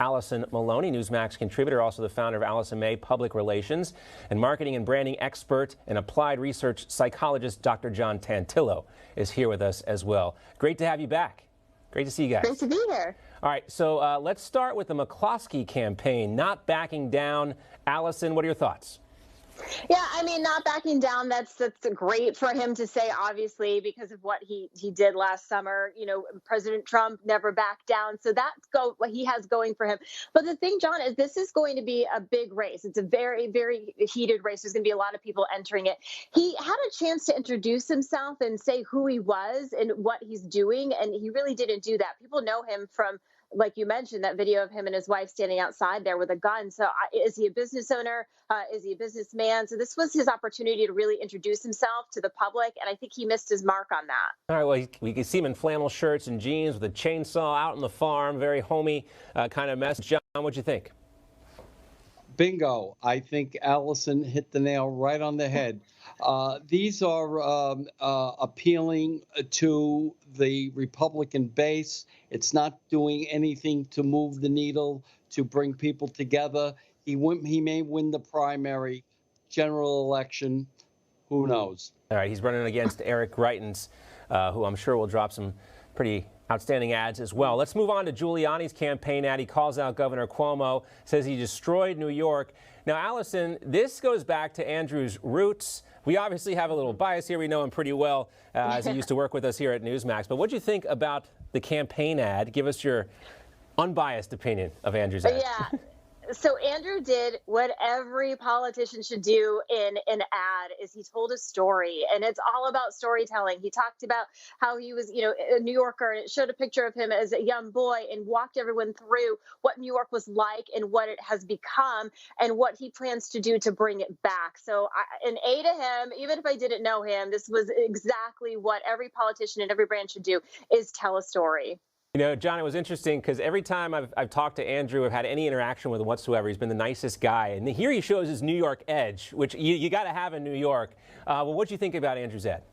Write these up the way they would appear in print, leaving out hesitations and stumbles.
Allison Maloney, Newsmax contributor, also the founder of Allison May Public Relations, and marketing and branding expert and applied research psychologist Dr. John Tantillo is here with us as well. Great to have you back. Great to see you guys. Great to be here. All right, so let's start with the McCloskey campaign, not backing down. Allison, what are your thoughts? Yeah, I mean, not backing down, that's great for him to say, obviously, because of what he did last summer. You know, President Trump never backed down. So that's what he has going for him. But the thing, John, is this is going to be a big race. It's a very, very heated race. There's going to be a lot of people entering it. He had a chance to introduce himself and say who he was and what he's doing, and he really didn't do that. People know him from, like you mentioned, that video of him and his wife standing outside there with a gun. So is he a business owner? Is he a businessman? So this was his opportunity to really introduce himself to the public, and I think he missed his mark on that. All right, well, we can see him in flannel shirts and jeans with a chainsaw out on the farm, very homey kind of mess. John, what'd you think? Bingo. I think Allison hit the nail right on the head. These are appealing to the Republican base. It's not doing anything to move the needle, to bring people together. He may win the primary, general election. Who knows? All right, he's running against Eric Greitens, who I'm sure will drop some pretty outstanding ads as well. Let's move on to Giuliani's campaign ad. He calls out Governor Cuomo, says he destroyed New York. Now, Allison, this goes back to Andrew's roots. We obviously have a little bias here. We know him pretty well as he used to work with us here at Newsmax. But what do you think about the campaign ad? Give us your unbiased opinion of Andrew's ad. Yeah. So Andrew did what every politician should do in an ad, is he told a story, and it's all about storytelling. He talked about how he was, a New Yorker, and it showed a picture of him as a young boy and walked everyone through what New York was like and what it has become and what he plans to do to bring it back. So an A to him, even if I didn't know him, this was exactly what every politician in every branch should do, is tell a story. You know, John, it was interesting because every time I've talked to Andrew, I've had any interaction with him whatsoever, he's been the nicest guy. And here he shows his New York edge, which you got to have in New York. Well, what do you think about Andrew's ad?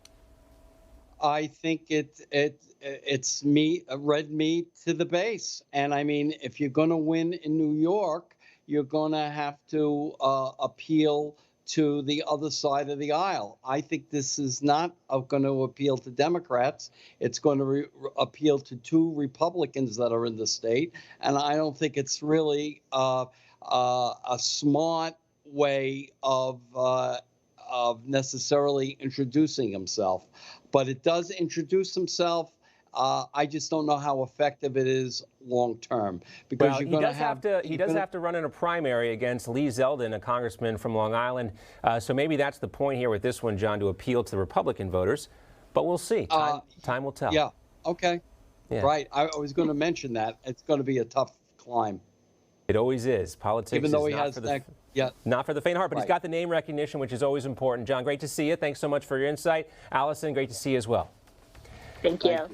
I think it's meat, red meat to the base. And I mean, if you're going to win in New York, you're going to have to appeal to the other side of the aisle. I think this is not going to appeal to Democrats. It's going to appeal to two Republicans that are in the state. And I don't think it's really a smart way of necessarily introducing himself. But it does introduce himself. I just don't know how effective it is long term, because well, you're going to have to run in a primary against Lee Zeldin, a congressman from Long Island. So maybe that's the point here with this one, John, to appeal to the Republican voters. But we'll see. Time will tell. Yeah. Okay. Yeah. Right. I was going to mention that it's going to be a tough climb. It always is. Politics Even though is not for the faint of heart, but right. He's got the name recognition, which is always important. John, great to see you. Thanks so much for your insight. Allison, great to see you as well. Thank you.